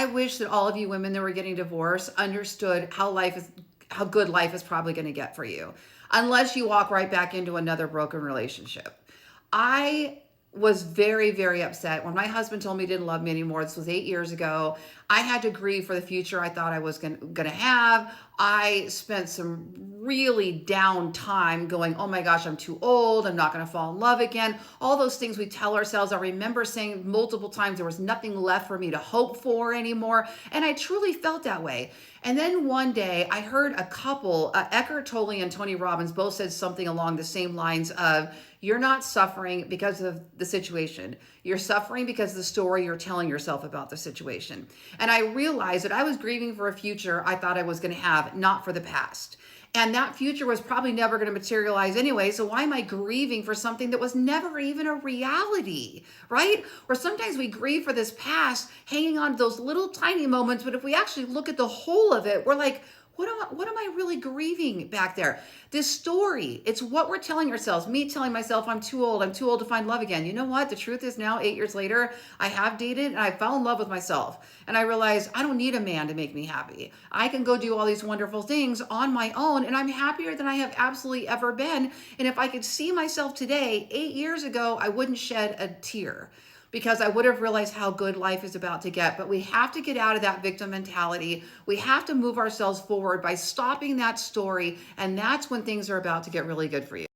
wish that all of you women that were getting divorced understood how good life is probably going to get for you, unless you walk right back into another broken relationship. I was very, very upset when my husband told me he didn't love me anymore. This was 8 years ago. I had to grieve for the future I thought I was gonna have. I spent some really down time going, oh my gosh, I'm too old. I'm not gonna fall in love again. All those things we tell ourselves. I remember saying multiple times there was nothing left for me to hope for anymore. And I truly felt that way. And then one day I heard a couple, Eckhart Tolle and Tony Robbins, both said something along the same lines of, you're not suffering because of the situation. You're suffering because of the story you're telling yourself about the situation. And I realized that I was grieving for a future I thought I was going to have, not for the past. And that future was probably never going to materialize anyway. So why am I grieving for something that was never even a reality, right? Or sometimes we grieve for this past, hanging on to those little tiny moments. But if we actually look at the whole of it, we're like, what am I really grieving back there? This story, it's what we're telling ourselves. Me telling myself I'm too old to find love again. You know what? The truth is now, 8 years later, I have dated and I fell in love with myself. And I realized I don't need a man to make me happy. I can go do all these wonderful things on my own, and I'm happier than I have absolutely ever been. And if I could see myself today, 8 years ago, I wouldn't shed a tear, because I would have realized how good life is about to get. But we have to get out of that victim mentality. We have to move ourselves forward by stopping that story. And that's when things are about to get really good for you.